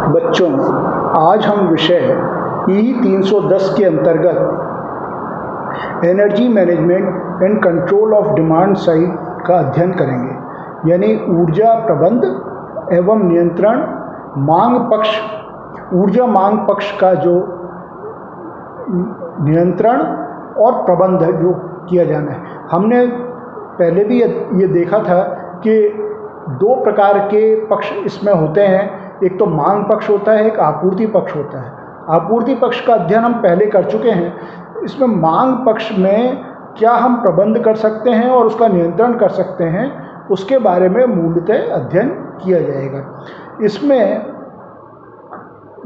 बच्चों, आज हम विषय E310 के अंतर्गत energy management and control of demand side का अध्ययन करेंगे, यानी ऊर्जा प्रबंध एवं नियंत्रण ऊर्जा मांग पक्ष का जो नियंत्रण और प्रबंध जो किया जाना है। हमने पहले भी ये देखा था कि दो प्रकार के पक्ष इसमें होते हैं, एक तो मांग पक्ष होता है, एक आपूर्ति पक्ष होता है। आपूर्ति पक्ष का अध्ययन हम पहले कर चुके हैं। इसमें मांग पक्ष में क्या हम प्रबंध कर सकते हैं और उसका नियंत्रण कर सकते हैं, उसके बारे में मूलतः अध्ययन किया जाएगा। इसमें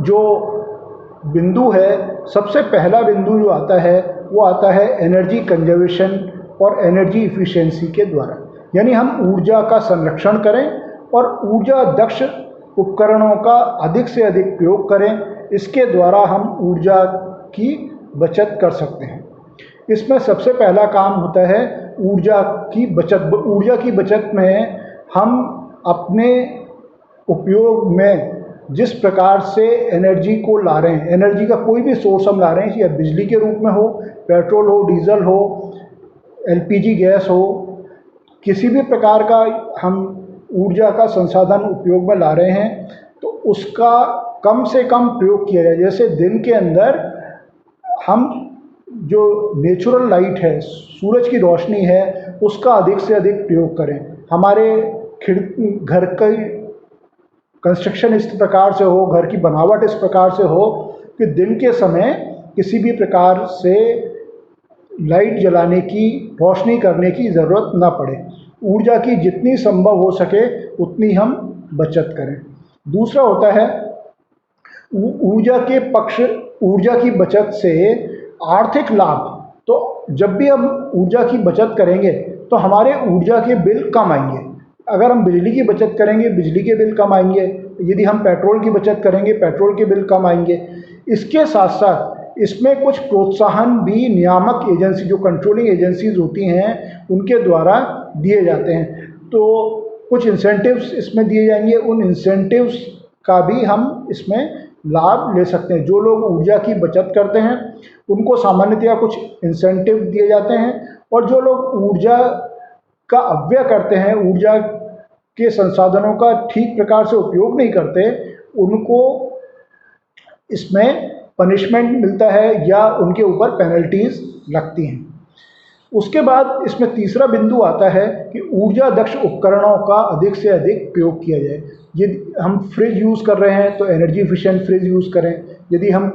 जो बिंदु है, सबसे पहला बिंदु जो आता है वो आता है एनर्जी कंजर्वेशन और एनर्जी इफिशिएंसी के द्वारा, यानी हम ऊर्जा का संरक्षण करें और ऊर्जा दक्ष उपकरणों का अधिक से अधिक प्रयोग करें। इसके द्वारा हम ऊर्जा की बचत कर सकते हैं। इसमें सबसे पहला काम होता है ऊर्जा की बचत। ऊर्जा की बचत में हम अपने उपयोग में जिस प्रकार से एनर्जी को ला रहे हैं, एनर्जी का कोई भी सोर्स हम ला रहे हैं, या बिजली के रूप में हो, पेट्रोल हो, डीजल हो, एलपीजी गैस हो, किसी भी प्रकार का हम ऊर्जा का संसाधन उपयोग में ला रहे हैं, तो उसका कम से कम प्रयोग किया जाए। जैसे दिन के अंदर हम जो नेचुरल लाइट है, सूरज की रोशनी है, उसका अधिक से अधिक प्रयोग करें। हमारे घर का कंस्ट्रक्शन इस प्रकार से हो, घर की बनावट इस प्रकार से हो कि दिन के समय किसी भी प्रकार से लाइट जलाने की, रोशनी करने की ज़रूरत ना पड़े। ऊर्जा की जितनी संभव हो सके उतनी हम बचत करें। दूसरा होता है ऊर्जा की बचत से आर्थिक लाभ। तो जब भी हम ऊर्जा की बचत करेंगे तो हमारे ऊर्जा के बिल कम आएंगे। अगर हम बिजली की बचत करेंगे, बिजली के बिल कम आएंगे। यदि हम पेट्रोल की बचत करेंगे, पेट्रोल के बिल कम आएंगे। इसके साथ साथ इसमें कुछ प्रोत्साहन भी नियामक एजेंसी, जो कंट्रोलिंग एजेंसीज होती हैं, उनके द्वारा दिए जाते हैं। तो कुछ इंसेंटिव्स इसमें दिए जाएंगे। उन इंसेंटिव्स का भी हम इसमें लाभ ले सकते हैं। जो लोग ऊर्जा की बचत करते हैं उनको सामान्यतया कुछ इंसेंटिव दिए जाते हैं, और जो लोग ऊर्जा का अपव्यय करते हैं, ऊर्जा के संसाधनों का ठीक प्रकार से उपयोग नहीं करते, उनको इसमें पनिशमेंट मिलता है या उनके ऊपर पेनल्टीज लगती हैं। उसके बाद इसमें तीसरा बिंदु आता है कि ऊर्जा दक्ष उपकरणों का अधिक से अधिक प्रयोग किया जाए। यदि हम फ्रिज यूज़ कर रहे हैं तो एनर्जी एफिशिएंट फ्रिज यूज़ करें। यदि हम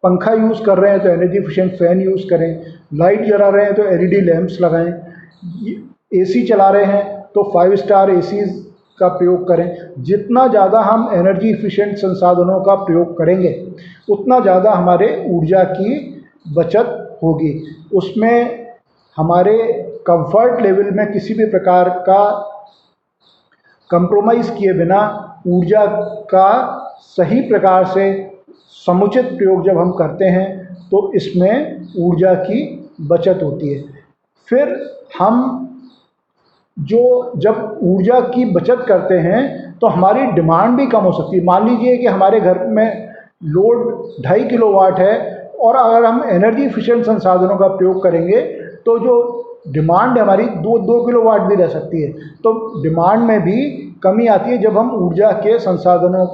पंखा यूज़ कर रहे हैं तो एनर्जी एफिशिएंट फ़ैन यूज़ करें। लाइट जला रहे हैं तो एलईडी लैंप्स लगाएं। एसी चला रहे हैं तो 5 स्टार एसीज़ का प्रयोग करें। जितना ज़्यादा हम एनर्जी एफिशिएंट संसाधनों का प्रयोग करेंगे उतना ज़्यादा हमारे ऊर्जा की बचत होगी। उसमें हमारे कंफर्ट लेवल में किसी भी प्रकार का कंप्रोमाइज़ किए बिना ऊर्जा का सही प्रकार से समुचित प्रयोग जब हम करते हैं तो इसमें ऊर्जा की बचत होती है। फिर हम जब ऊर्जा की बचत करते हैं तो हमारी डिमांड भी कम हो सकती है। मान लीजिए कि हमारे घर में लोड 2.5 किलोवाट है, और अगर हम एनर्जी एफिशिएंट संसाधनों का प्रयोग करेंगे तो जो डिमांड हमारी 2 किलोवाट भी रह सकती है। तो डिमांड में भी कमी आती है जब हम ऊर्जा के संसाधनों,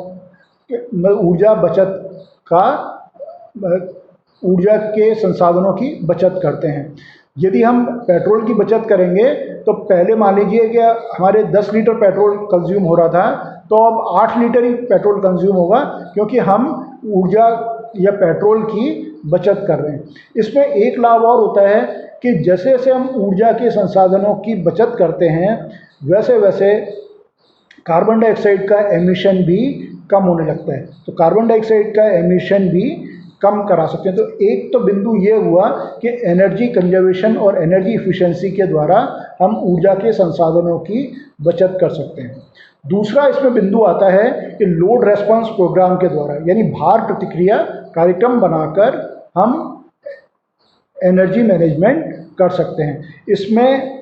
ऊर्जा के संसाधनों की बचत करते हैं। यदि हम पेट्रोल की बचत करेंगे तो पहले मान लीजिए कि हमारे 10 लीटर पेट्रोल कंज्यूम हो रहा था, तो अब 8 लीटर ही पेट्रोल कंज्यूम होगा, क्योंकि हम ऊर्जा या पेट्रोल की बचत कर रहे हैं। इसमें एक लाभ और होता है कि जैसे जैसे हम ऊर्जा के संसाधनों की बचत करते हैं, वैसे वैसे कार्बन डाइऑक्साइड का एमिशन भी कम होने लगता है। तो कार्बन डाइऑक्साइड का एमिशन भी कम करा सकते हैं। तो एक तो बिंदु ये हुआ कि एनर्जी कंजर्वेशन और एनर्जी इफिशिएंसी के द्वारा हम ऊर्जा के संसाधनों की बचत कर सकते हैं। दूसरा इसमें बिंदु आता है कि लोड रेस्पॉन्स प्रोग्राम के द्वारा, यानी भार प्रतिक्रिया कार्यक्रम बनाकर हम एनर्जी मैनेजमेंट कर सकते हैं। इसमें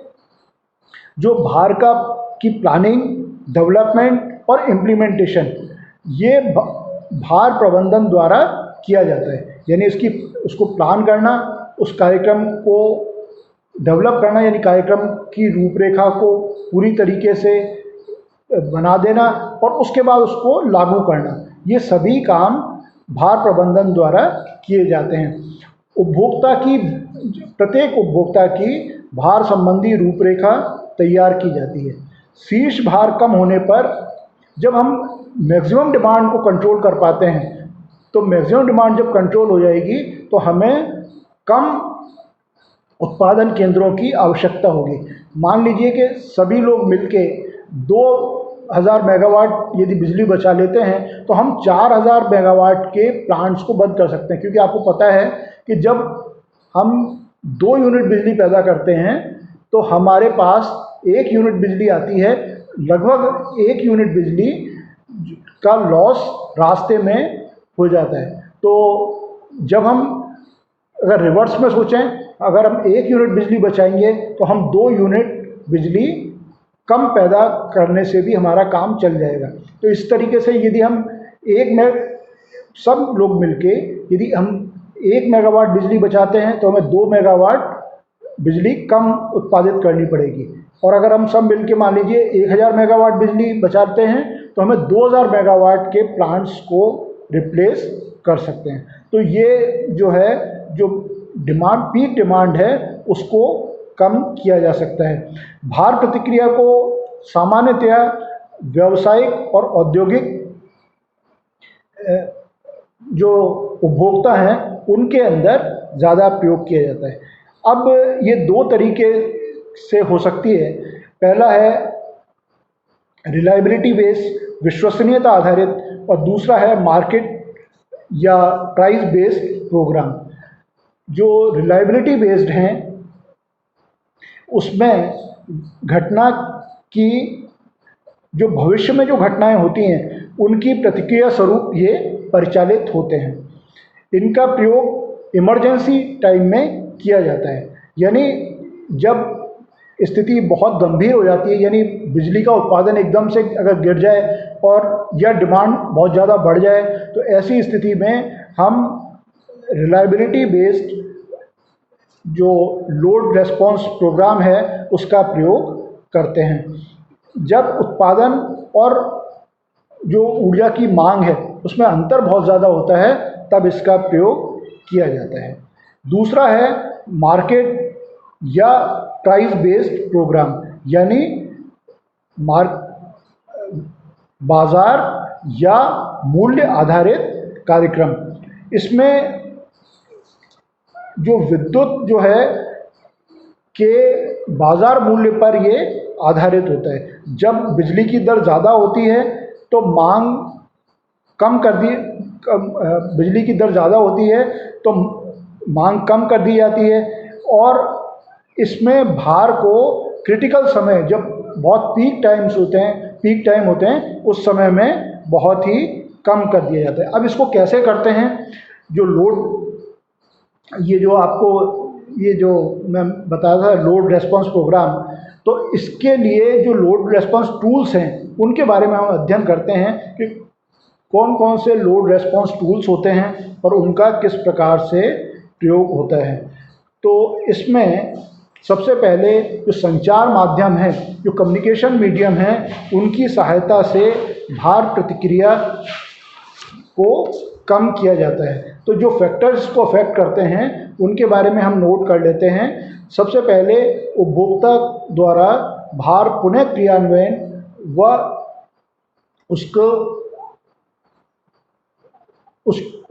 जो भार की प्लानिंग, डेवलपमेंट और इम्प्लीमेंटेशन, ये भार प्रबंधन द्वारा किया जाता है। यानी उसको प्लान करना, उस कार्यक्रम को डेवलप करना, यानी कार्यक्रम की रूपरेखा को पूरी तरीके से बना देना और उसके बाद उसको लागू करना, ये सभी काम भार प्रबंधन द्वारा किए जाते हैं। प्रत्येक उपभोक्ता की भार संबंधी रूपरेखा तैयार की जाती है। शीर्ष भार कम होने पर जब हम मैक्सिमम डिमांड को कंट्रोल कर पाते हैं, तो मैक्सिमम डिमांड जब कंट्रोल हो जाएगी तो हमें कम उत्पादन केंद्रों की आवश्यकता होगी। मान लीजिए कि सभी लोग मिलके 2000 मेगावाट यदि बिजली बचा लेते हैं तो हम 4000 मेगावाट के प्लांट्स को बंद कर सकते हैं, क्योंकि आपको पता है कि जब हम 2 यूनिट बिजली पैदा करते हैं तो हमारे पास 1 यूनिट बिजली आती है। लगभग 1 यूनिट बिजली का लॉस रास्ते में हो जाता है। तो जब हम अगर रिवर्स में सोचें, अगर हम 1 यूनिट बिजली बचाएंगे तो हम 2 यूनिट बिजली कम पैदा करने से भी हमारा काम चल जाएगा। तो इस तरीके से यदि हम सब लोग मिलके यदि हम 1 मेगावाट बिजली बचाते हैं तो हमें 2 मेगावाट बिजली कम उत्पादित करनी पड़ेगी। और अगर हम सब मिलके मान लीजिए 1000 मेगावाट बिजली बचाते हैं तो हमें 2000 मेगावाट के प्लांट्स को रिप्लेस कर सकते हैं। तो ये जो है, जो पीक डिमांड है, उसको कम किया जा सकता है। भार प्रतिक्रिया को सामान्यतया व्यावसायिक और औद्योगिक जो उपभोक्ता हैं उनके अंदर ज़्यादा प्रयोग किया जाता है। अब ये 2 तरीके से हो सकती है। पहला है रिलायबिलिटी बेस्ड, विश्वसनीयता आधारित, और दूसरा है मार्केट या प्राइस बेस्ड प्रोग्राम। जो रिलायबिलिटी बेस्ड हैं उसमें घटना की जो भविष्य में जो घटनाएं होती हैं उनकी प्रतिक्रिया स्वरूप ये परिचालित होते हैं। इनका प्रयोग इमरजेंसी टाइम में किया जाता है। यानी जब स्थिति बहुत गंभीर हो जाती है, यानी बिजली का उत्पादन एकदम से अगर गिर जाए और या डिमांड बहुत ज़्यादा बढ़ जाए, तो ऐसी स्थिति में हम रिलायबिलिटी बेस्ड जो लोड रेस्पॉन्स प्रोग्राम है उसका प्रयोग करते हैं। जब उत्पादन और जो ऊर्जा की मांग है उसमें अंतर बहुत ज़्यादा होता है, तब इसका प्रयोग किया जाता है। दूसरा है मार्केट या प्राइस बेस्ड प्रोग्राम, यानी बाजार या मूल्य आधारित कार्यक्रम। इसमें जो विद्युत जो है के बाजार मूल्य पर ये आधारित होता है। जब बिजली की दर ज़्यादा होती है तो मांग कम कर दी बिजली की दर ज़्यादा होती है तो मांग कम कर दी जाती है, और इसमें भार को क्रिटिकल समय, जब बहुत पीक टाइम होते हैं उस समय में बहुत ही कम कर दिया जाता है। अब इसको कैसे करते हैं? जो मैं बताया था लोड रेस्पॉन्स प्रोग्राम, तो इसके लिए जो लोड रेस्पॉन्स टूल्स हैं उनके बारे में हम अध्ययन करते हैं कि कौन कौन से लोड रेस्पॉन्स टूल्स होते हैं और उनका किस प्रकार से प्रयोग होता है। तो इसमें सबसे पहले जो संचार माध्यम है, जो कम्युनिकेशन मीडियम है, उनकी सहायता से भार प्रतिक्रिया को कम किया जाता है। तो जो फैक्टर्स को अफेक्ट करते हैं उनके बारे में हम नोट कर लेते हैं। सबसे पहले उपभोक्ता द्वारा भार पुनः क्रियान्वयन व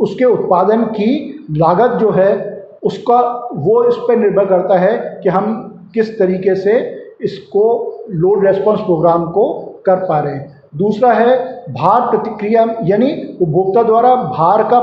उसके उत्पादन की लागत जो है उसका वो इस पर निर्भर करता है कि हम किस तरीके से इसको लोड रेस्पॉन्स प्रोग्राम को कर पा रहे हैं। दूसरा है भार प्रतिक्रिया, यानी उपभोक्ता द्वारा भार का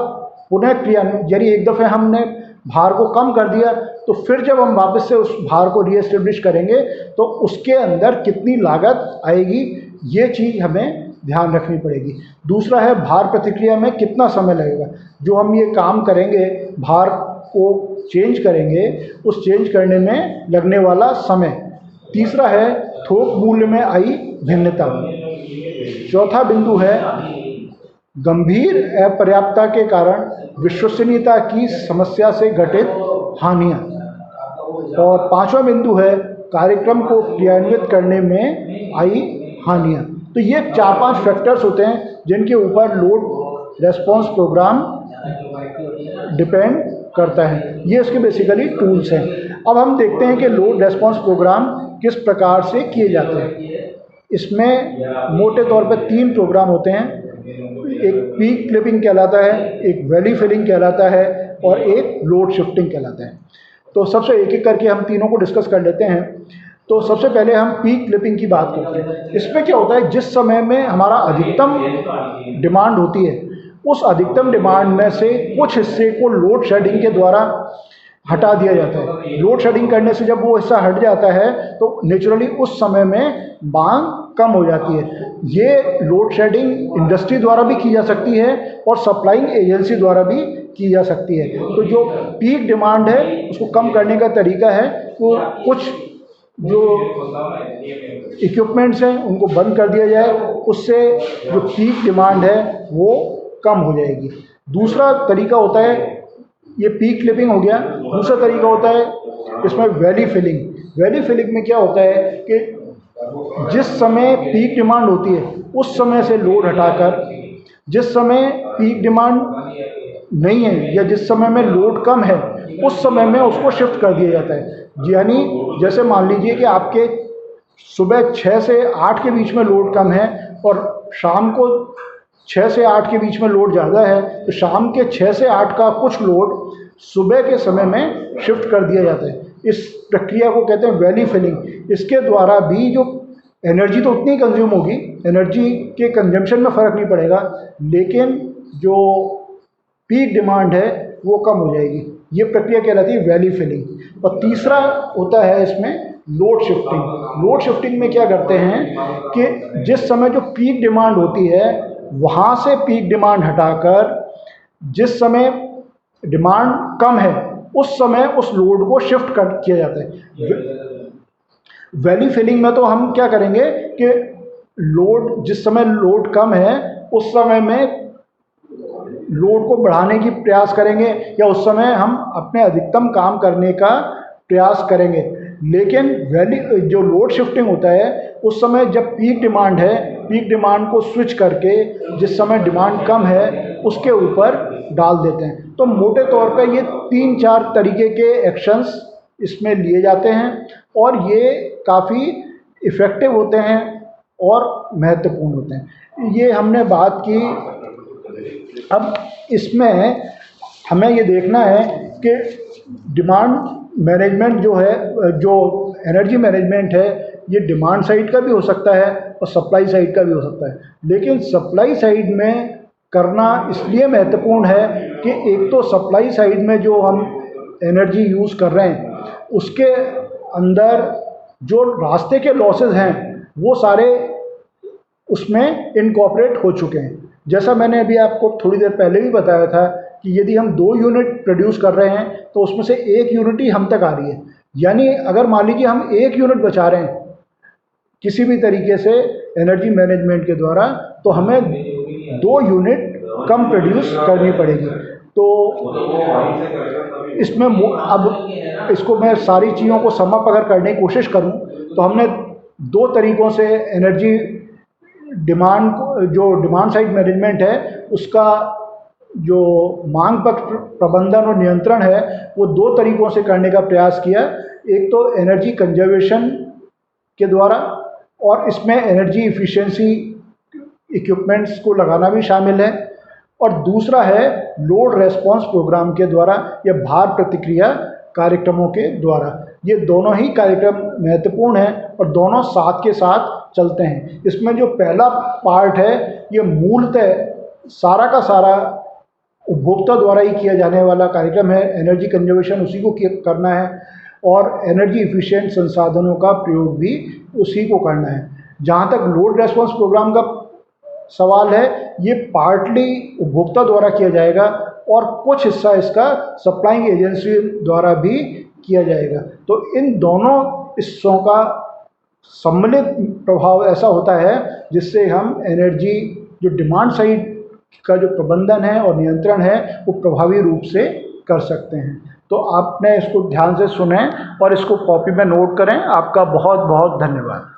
पुनः क्रियान्वयन, यानी एक दफ़े हमने भार को कम कर दिया तो फिर जब हम वापस से उस भार को रीएस्टेब्लिश करेंगे तो उसके अंदर कितनी लागत आएगी, ये चीज़ हमें ध्यान रखनी पड़ेगी। दूसरा है भार प्रतिक्रिया में कितना समय लगेगा, जो हम ये काम करेंगे भार को चेंज करेंगे उस चेंज करने में लगने वाला समय। तीसरा है थोक मूल्य में आई भिन्नता। चौथा बिंदु है गंभीर अपर्याप्तता के कारण विश्वसनीयता की समस्या से घटित हानियाँ। और पांचवा बिंदु है कार्यक्रम को क्रियान्वित करने में आई हानियाँ। तो ये 4-5 फैक्टर्स होते हैं जिनके ऊपर लोड रेस्पॉन्स प्रोग्राम डिपेंड करता है। ये इसके बेसिकली टूल्स हैं। अब हम देखते हैं कि लोड रेस्पॉन्स प्रोग्राम किस प्रकार से किए जाते हैं। इसमें मोटे तौर पर 3 प्रोग्राम होते हैं। एक पीक क्लिपिंग कहलाता है, एक वैली फिलिंग कहलाता है और एक लोड शिफ्टिंग कहलाता है। तो सबसे एक एक करके हम तीनों को डिस्कस कर लेते हैं। तो सबसे पहले हम पीक क्लिपिंग की बात करते हैं। इसमें क्या होता है, जिस समय में हमारा अधिकतम डिमांड होती है, उस अधिकतम डिमांड में से कुछ हिस्से को लोड शेडिंग के द्वारा हटा दिया जाता है। लोड शेडिंग करने से जब वो हिस्सा हट जाता है तो नेचुरली उस समय में मांग कम हो जाती है। ये लोड शेडिंग इंडस्ट्री द्वारा भी की जा सकती है और सप्लाइंग एजेंसी द्वारा भी की जा सकती है। तो जो पीक डिमांड है उसको कम करने का तरीका है वो कुछ जो इक्विपमेंट्स हैं उनको बंद कर दिया जाए, उससे जो पीक डिमांड है वो कम हो जाएगी। दूसरा तरीका होता है, ये पीक क्लिपिंग हो गया। दूसरा तरीका होता है इसमें वैली फिलिंग। वैली फिलिंग में क्या होता है कि जिस समय पीक डिमांड होती है उस समय से लोड हटाकर जिस समय पीक डिमांड नहीं है या जिस समय में लोड कम है उस समय में उसको शिफ्ट कर दिया जाता है। यानी जैसे मान लीजिए कि आपके सुबह 6 से 8 के बीच में लोड कम है और शाम को 6 से 8 के बीच में लोड ज़्यादा है, तो शाम के 6 से 8 का कुछ लोड सुबह के समय में शिफ्ट कर दिया जाता है। इस प्रक्रिया को कहते हैं वैली फिलिंग। इसके द्वारा भी जो एनर्जी तो उतनी कंज्यूम होगी, एनर्जी के कंजम्पशन में फ़र्क नहीं पड़ेगा, लेकिन जो पीक डिमांड है वो कम हो जाएगी। ये प्रक्रिया कहलाती है वैली फिलिंग। और तीसरा होता है इसमें लोड शिफ्टिंग। लोड शिफ्टिंग में क्या करते हैं कि जिस समय जो पीक डिमांड होती है वहाँ से पीक डिमांड हटाकर जिस समय डिमांड कम है उस समय उस लोड को शिफ्ट कर किया जाता है। वैली फिलिंग में तो हम क्या करेंगे कि लोड जिस समय लोड कम है उस समय में लोड को बढ़ाने की प्रयास करेंगे या उस समय हम अपने अधिकतम काम करने का प्रयास करेंगे। लेकिन वैली जो लोड शिफ्टिंग होता है उस समय जब पीक डिमांड है, पीक डिमांड को स्विच करके जिस समय डिमांड कम है उसके ऊपर डाल देते हैं। तो मोटे तौर पर ये 3-4 तरीके के एक्शंस इसमें लिए जाते हैं और ये काफ़ी इफ़ेक्टिव होते हैं और महत्वपूर्ण होते हैं। ये हमने बात की। अब इसमें हमें ये देखना है कि डिमांड मैनेजमेंट जो है, जो एनर्जी मैनेजमेंट है, ये डिमांड साइड का भी हो सकता है और सप्लाई साइड का भी हो सकता है। लेकिन सप्लाई साइड में करना इसलिए महत्वपूर्ण है कि एक तो सप्लाई साइड में जो हम एनर्जी यूज़ कर रहे हैं उसके अंदर जो रास्ते के लॉसेस हैं वो सारे उसमें इनकॉर्पोरेट हो चुके हैं। जैसा मैंने अभी आपको थोड़ी देर पहले भी बताया था कि यदि हम 2 यूनिट प्रोड्यूस कर रहे हैं तो उसमें से 1 यूनिट ही हम तक आ रही है। यानी अगर मान लीजिए हम 1 यूनिट बचा रहे हैं किसी भी तरीके से एनर्जी मैनेजमेंट के द्वारा, तो हमें 2 यूनिट कम प्रोड्यूस करनी पड़ेगी। तो इसमें अब इसको मैं सारी चीज़ों को सम अप अगर करने की कोशिश करूं तो हमने 2 तरीक़ों से एनर्जी डिमांड को, जो डिमांड साइड मैनेजमेंट है उसका जो मांग पक्ष प्रबंधन और नियंत्रण है वो 2 तरीक़ों से करने का प्रयास किया। एक तो एनर्जी कंजर्वेशन के द्वारा और इसमें एनर्जी इफ़िशियंसी इक्विपमेंट्स को लगाना भी शामिल है, और दूसरा है लोड रेस्पॉन्स प्रोग्राम के द्वारा या भार प्रतिक्रिया कार्यक्रमों के द्वारा। ये दोनों ही कार्यक्रम महत्वपूर्ण हैं और दोनों साथ के साथ चलते हैं। इसमें जो पहला पार्ट है ये मूलतः सारा का सारा उपभोक्ता द्वारा ही किया जाने वाला कार्यक्रम है। एनर्जी कंजर्वेशन उसी को करना है और एनर्जी इफ़िशिएंट संसाधनों का प्रयोग भी उसी को करना है। जहाँ तक लोड रेस्पॉन्स प्रोग्राम का सवाल है, ये पार्टली उपभोक्ता द्वारा किया जाएगा और कुछ हिस्सा इसका सप्लाइंग एजेंसी द्वारा भी किया जाएगा। तो इन दोनों हिस्सों का सम्मिलित प्रभाव ऐसा होता है जिससे हम एनर्जी जो डिमांड साइड का जो प्रबंधन है और नियंत्रण है वो प्रभावी रूप से कर सकते हैं। तो आपने इसको ध्यान से सुनें और इसको कॉपी में नोट करें। आपका बहुत बहुत धन्यवाद।